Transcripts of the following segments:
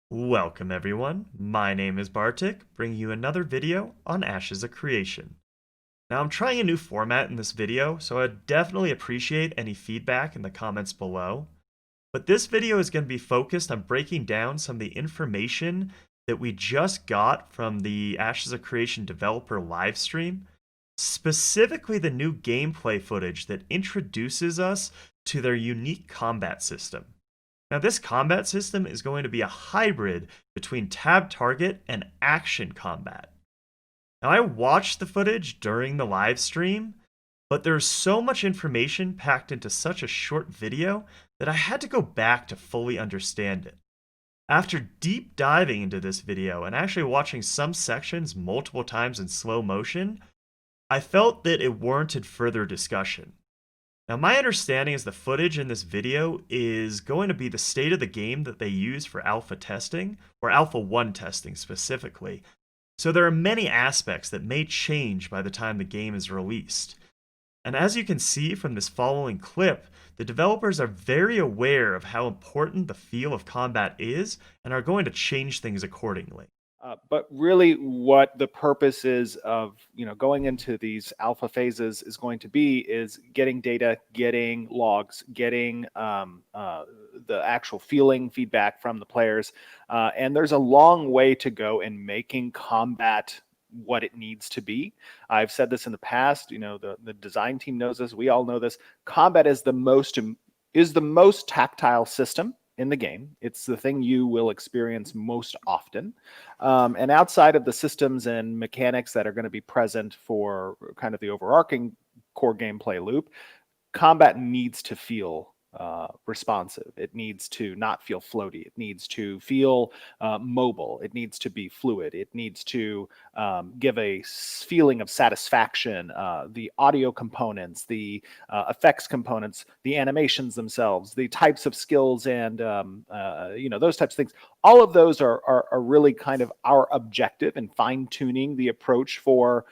Welcome everyone, my name is Bartik, bringing you another video on Ashes of Creation. Now I'm trying a new format in this video, so I'd definitely appreciate any feedback in the comments below. But this video is going to be focused on breaking down some of the information that we just got from the Ashes of Creation developer livestream, specifically the new gameplay footage that introduces us to their unique combat system. Now, this combat system is going to be a hybrid between tab target and action combat. Now, I watched the footage during the live stream, but there's so much information packed into such a short video that I had to go back to fully understand it. After deep diving into this video and actually watching some sections multiple times in slow motion, I felt that it warranted further discussion. Now, my understanding is the footage in this video is going to be the state of the game that they use for alpha testing, or alpha 1 testing specifically. So there are many aspects that may change by the time the game is released. And as you can see from this following clip, the developers are very aware of how important the feel of combat is and are going to change things accordingly. But really, what the purpose is of going into these alpha phases is going to be is getting data, getting logs, getting the actual feeling feedback from the players, and there's a long way to go in making combat what it needs to be. I've said this in the past. The design team knows this. We all know this. Combat is the most tactile system in the game. It's the thing you will experience most often. And outside of the systems and mechanics that are going to be present for kind of the overarching core gameplay loop, combat needs to feel responsive. It needs to not feel floaty. It needs to feel mobile. It needs to be fluid. It needs to give a feeling of satisfaction. The audio components, the effects components, the animations themselves, the types of skills, and those types of things. All of those are really kind of our objective in fine tuning the approach for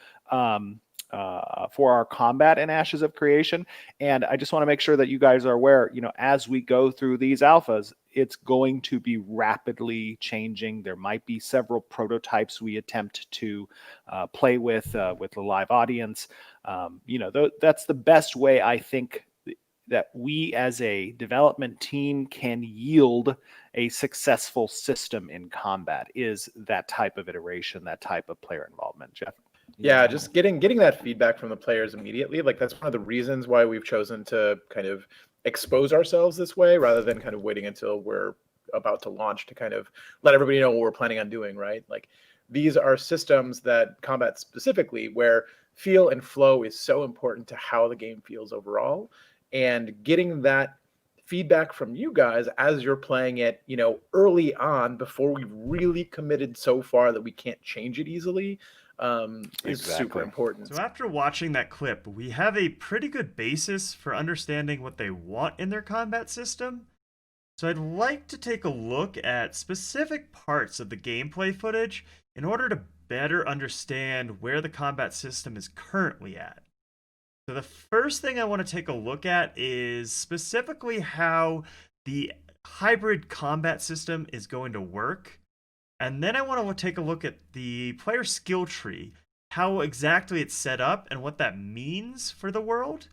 our combat in Ashes of Creation. And I just want to make sure that you guys are aware, as we go through these alphas, it's going to be rapidly changing. There might be several prototypes we attempt to play with the live audience. That's the best way, I think, that we as a development team can yield a successful system in combat is that type of iteration, that type of player involvement. Jeff? Yeah, just getting that feedback from the players immediately. Like, that's one of the reasons why we've chosen to kind of expose ourselves this way rather than kind of waiting until we're about to launch to kind of let everybody know what we're planning on doing, right? Like, these are systems that combat specifically where feel and flow is so important to how the game feels overall. And getting that feedback from you guys as you're playing it, early on before we've really committed so far that we can't change it easily, is super important. So after watching that clip, we have a pretty good basis for understanding what they want in their combat system. So I'd like to take a look at specific parts of the gameplay footage in order to better understand where the combat system is currently at. So the first thing I want to take a look at is specifically how the hybrid combat system is going to work. And then I want to take a look at the player skill tree, how exactly it's set up and what that means for the world.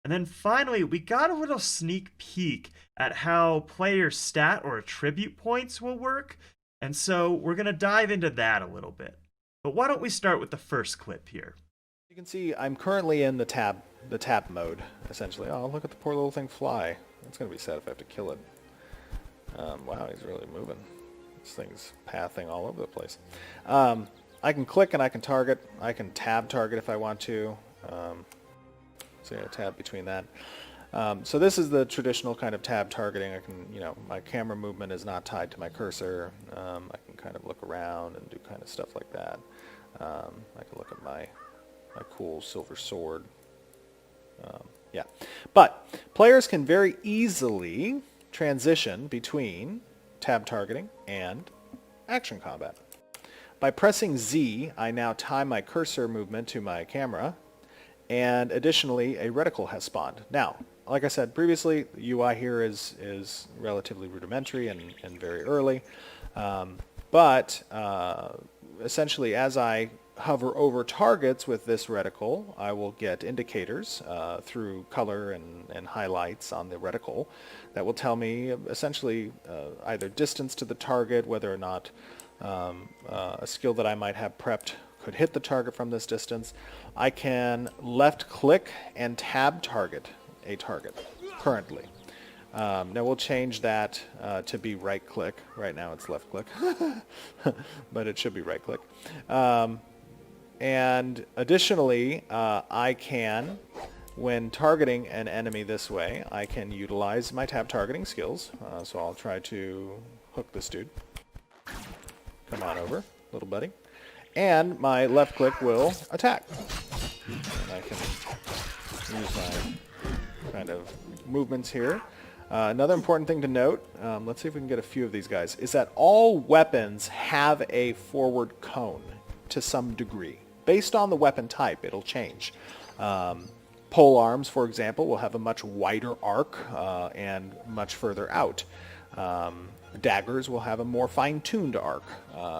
And then finally, we got a little sneak peek at how player stat or attribute points will work. And so we're going to dive into that a little bit. But why don't we start with the first clip here? You can see I'm currently in the tab mode, essentially. Oh, look at the poor little thing fly. It's going to be sad if I have to kill it. Wow, he's really moving. This thing's pathing all over the place. I can click and I can target. I can tab target if I want to. So yeah, tab between that. So this is the traditional kind of tab targeting. I can, my camera movement is not tied to my cursor. I can kind of look around and do kind of stuff like that. I can look at my cool silver sword. Yeah, but players can very easily transition between tab targeting and action combat. By pressing Z, I now tie my cursor movement to my camera, and additionally, a reticle has spawned. Now, like I said previously, the UI here is relatively rudimentary and very early. But essentially, as I hover over targets with this reticle, I will get indicators through color and highlights on the reticle that will tell me essentially either distance to the target, whether or not a skill that I might have prepped could hit the target from this distance. I can left click and tab target a target currently. Now we'll change that to be right click. Right now it's left click, but it should be right click. And additionally, I can, when targeting an enemy this way, I can utilize my tab targeting skills. So I'll try to hook this dude. Come on over, little buddy. And my left click will attack. And I can use my kind of movements here. Another important thing to note, let's see if we can get a few of these guys, is that all weapons have a forward cone to some degree. Based on the weapon type, it'll change. Pole arms, for example, will have a much wider arc and much further out. Daggers will have a more fine-tuned arc,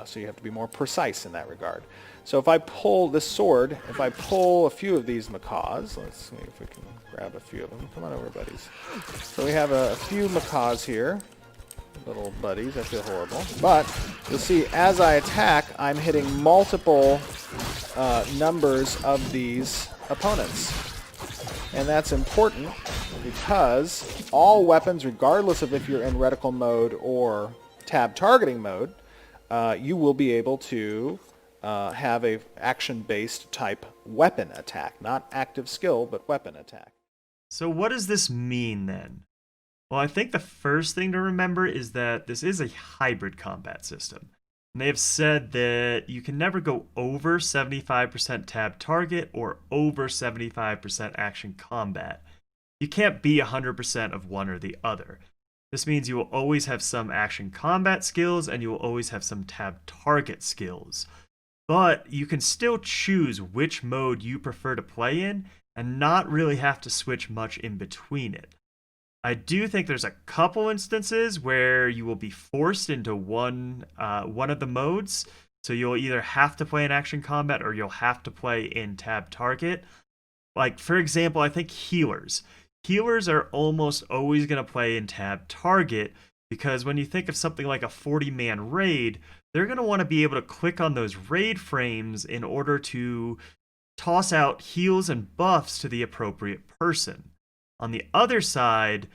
so you have to be more precise in that regard. So if I pull this sword, if I pull a few of these macaws, let's see if we can grab a few of them. Come on over, buddies. So we have a few macaws here. Little buddies, I feel horrible. But you'll see as I attack, I'm hitting multiple numbers of these opponents. And that's important because all weapons, regardless of if you're in reticle mode or tab targeting mode, you will be able to have a action-based type weapon attack. Not active skill, but weapon attack. So what does this mean then? Well, I think the first thing to remember is that this is a hybrid combat system. And they have said that you can never go over 75% tab target or over 75% action combat. You can't be 100% of one or the other. This means you will always have some action combat skills and you will always have some tab target skills. But you can still choose which mode you prefer to play in and not really have to switch much in between it. I do think there's a couple instances where you will be forced into one of the modes. So you'll either have to play in action combat or you'll have to play in tab target. Like, for example, I think healers. Healers are almost always going to play in tab target because when you think of something like a 40-man raid, they're going to want to be able to click on those raid frames in order to toss out heals and buffs to the appropriate person. On the other side,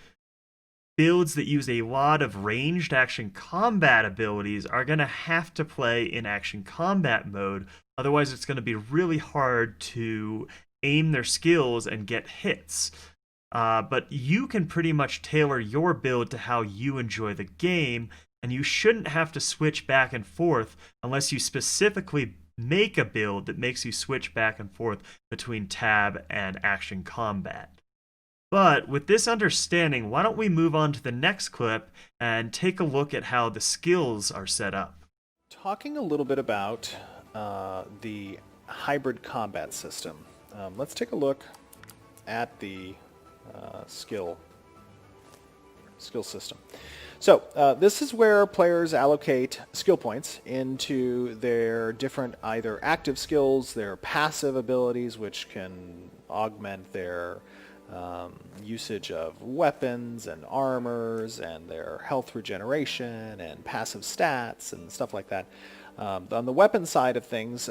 builds that use a lot of ranged action combat abilities are going to have to play in action combat mode. Otherwise, it's going to be really hard to aim their skills and get hits. But you can pretty much tailor your build to how you enjoy the game, and you shouldn't have to switch back and forth unless you specifically make a build that makes you switch back and forth between tab and action combat. But with this understanding, why don't we move on to the next clip and take a look at how the skills are set up. Talking a little bit about the hybrid combat system, let's take a look at the skill system. So this is where players allocate skill points into their different either active skills, their passive abilities, which can augment their usage of weapons and armors and their health regeneration and passive stats and stuff like that. On the weapon side of things,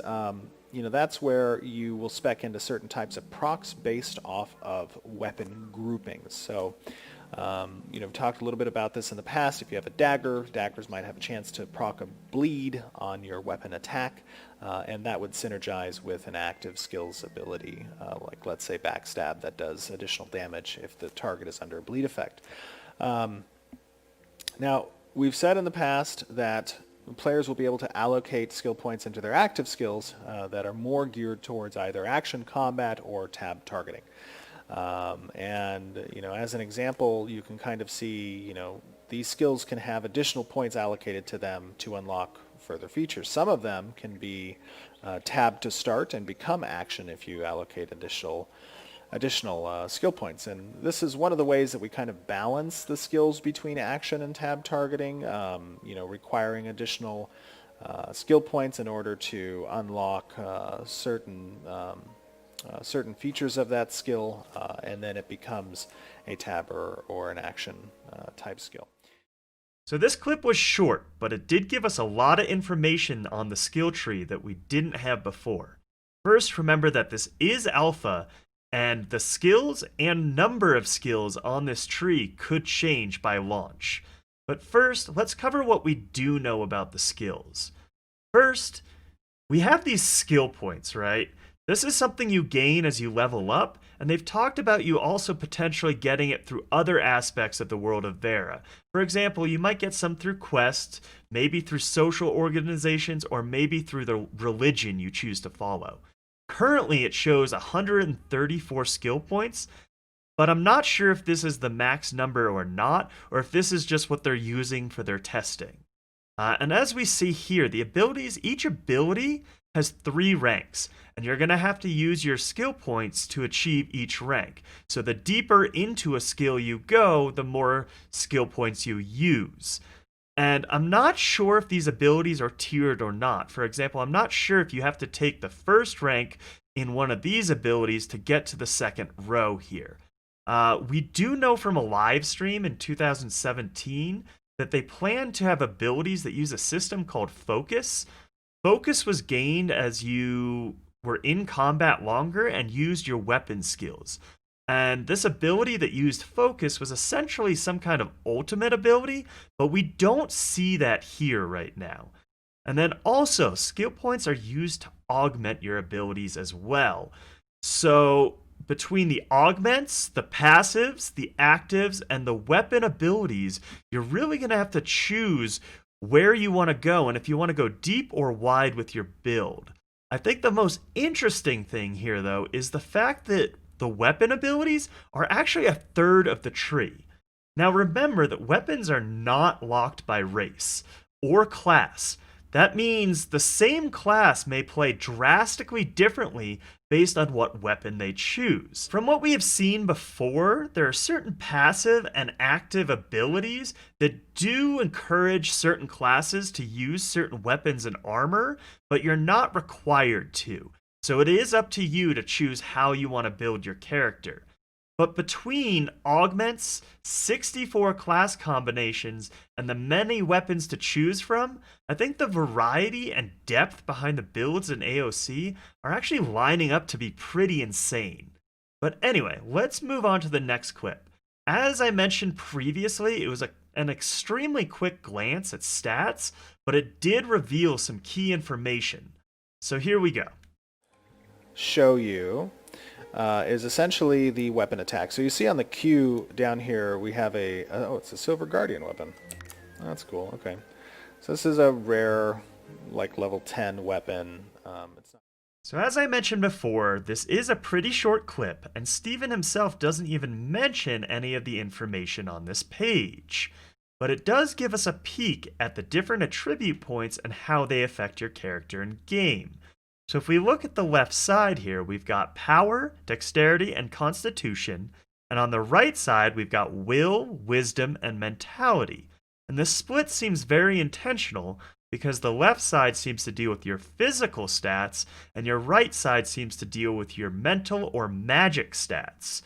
that's where you will spec into certain types of procs based off of weapon groupings. So, we've talked a little bit about this in the past. If you have a dagger, daggers might have a chance to proc a bleed on your weapon attack, and that would synergize with an active skills ability, like let's say backstab, that does additional damage if the target is under a bleed effect. Now, we've said in the past that players will be able to allocate skill points into their active skills that are more geared towards either action combat or tab targeting. As an example, you can kind of see, these skills can have additional points allocated to them to unlock further features. Some of them can be tabbed to start and become action if you allocate additional additional skill points. And this is one of the ways that we kind of balance the skills between action and tab targeting, requiring additional skill points in order to unlock certain features of that skill, and then it becomes a tab or an action type skill. So this clip was short, but it did give us a lot of information on the skill tree that we didn't have before. First, remember that this is alpha, and the skills and number of skills on this tree could change by launch. But first, let's cover what we do know about the skills. First, we have these skill points, right? This is something you gain as you level up, and they've talked about you also potentially getting it through other aspects of the world of Vera. For example, you might get some through quests, maybe through social organizations, or maybe through the religion you choose to follow. Currently, it shows 134 skill points, but I'm not sure if this is the max number or not, or if this is just what they're using for their testing. And as we see here, the abilities, each ability has 3 ranks, and you're going to have to use your skill points to achieve each rank. So the deeper into a skill you go, the more skill points you use. And I'm not sure if these abilities are tiered or not. For example, I'm not sure if you have to take the first rank in one of these abilities to get to the second row here. We do know from a live stream in 2017 that they plan to have abilities that use a system called Focus. Focus was gained as you were in combat longer and used your weapon skills. And this ability that used Focus was essentially some kind of ultimate ability, but we don't see that here right now. And then also, skill points are used to augment your abilities as well. So between the augments, the passives, the actives, and the weapon abilities, you're really going to have to choose where you want to go and if you want to go deep or wide with your build. I think the most interesting thing here, though, is the fact that the weapon abilities are actually a third of the tree. Now remember that weapons are not locked by race or class. That means the same class may play drastically differently based on what weapon they choose. From what we have seen before, there are certain passive and active abilities that do encourage certain classes to use certain weapons and armor, but you're not required to. So it is up to you to choose how you want to build your character. But between augments, 64 class combinations, and the many weapons to choose from, I think the variety and depth behind the builds in AOC are actually lining up to be pretty insane. But anyway, let's move on to the next clip. As I mentioned previously, it was an extremely quick glance at stats, but it did reveal some key information. So here we go. Show you is essentially the weapon attack. So you see on the Q down here we have it's a Silver Guardian weapon. That's cool. Okay, so this is a rare, like level 10 weapon. So as I mentioned before, this is a pretty short clip, and Steven himself doesn't even mention any of the information on this page. But it does give us a peek at the different attribute points and how they affect your character in game. So if we look at the left side here, we've got power, dexterity, and constitution. And on the right side, we've got will, wisdom, and mentality. And this split seems very intentional because the left side seems to deal with your physical stats, and your right side seems to deal with your mental or magic stats.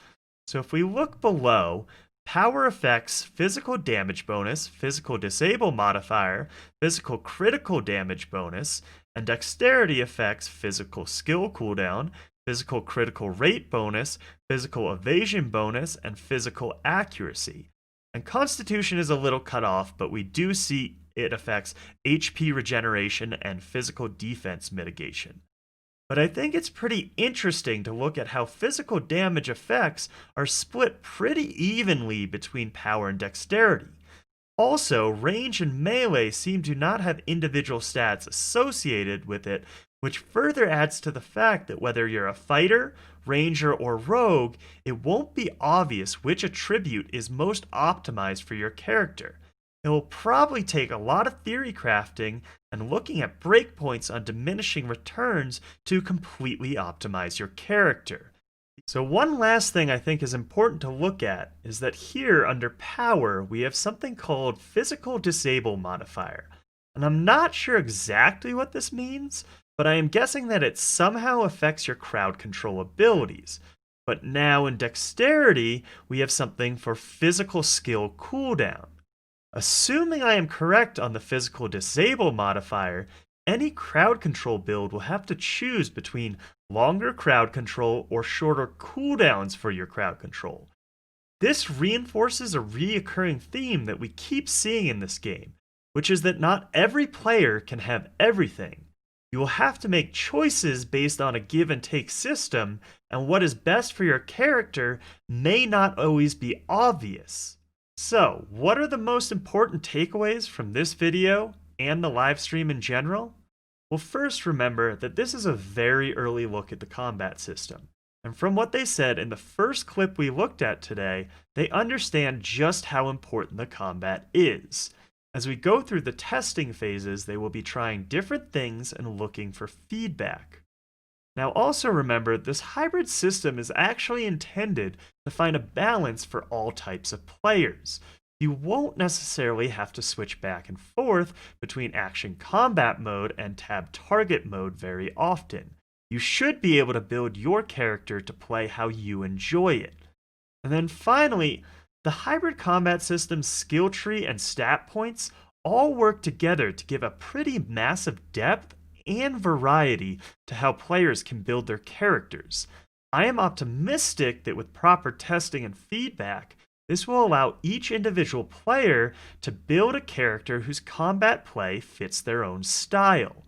So if we look below, power affects physical damage bonus, physical disable modifier, physical critical damage bonus, and dexterity affects physical skill cooldown, physical critical rate bonus, physical evasion bonus, and physical accuracy. And constitution is a little cut off, but we do see it affects HP regeneration and physical defense mitigation. But I think it's pretty interesting to look at how physical damage effects are split pretty evenly between power and dexterity. Also, range and melee seem to not have individual stats associated with it, which further adds to the fact that whether you're a fighter, ranger, or rogue, it won't be obvious which attribute is most optimized for your character. It will probably take a lot of theory crafting and looking at breakpoints on diminishing returns to completely optimize your character. So one last thing I think is important to look at is that here under power, we have something called physical disable modifier. And I'm not sure exactly what this means, but I am guessing that it somehow affects your crowd control abilities. But now in dexterity, we have something for physical skill cooldown. Assuming I am correct on the physical disable modifier, any crowd control build will have to choose between longer crowd control or shorter cooldowns for your crowd control. This reinforces a reoccurring theme that we keep seeing in this game, which is that not every player can have everything. You will have to make choices based on a give and take system, and what is best for your character may not always be obvious. So, what are the most important takeaways from this video and the live stream in general? Well, first remember that this is a very early look at the combat system. And from what they said in the first clip we looked at today, they understand just how important the combat is. As we go through the testing phases, they will be trying different things and looking for feedback. Now also remember, this hybrid system is actually intended to find a balance for all types of players. You won't necessarily have to switch back and forth between action combat mode and tab target mode very often. You should be able to build your character to play how you enjoy it. And then finally, the hybrid combat system's skill tree and stat points all work together to give a pretty massive depth and variety to how players can build their characters. I am optimistic that with proper testing and feedback, this will allow each individual player to build a character whose combat play fits their own style.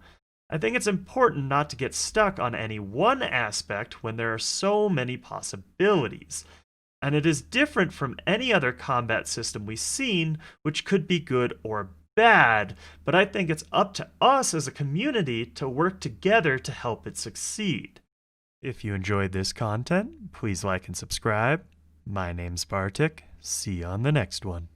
I think it's important not to get stuck on any one aspect when there are so many possibilities. And it is different from any other combat system we've seen, which could be good or bad, but I think it's up to us as a community to work together to help it succeed. If you enjoyed this content, please like and subscribe. My name's Bartik. See you on the next one.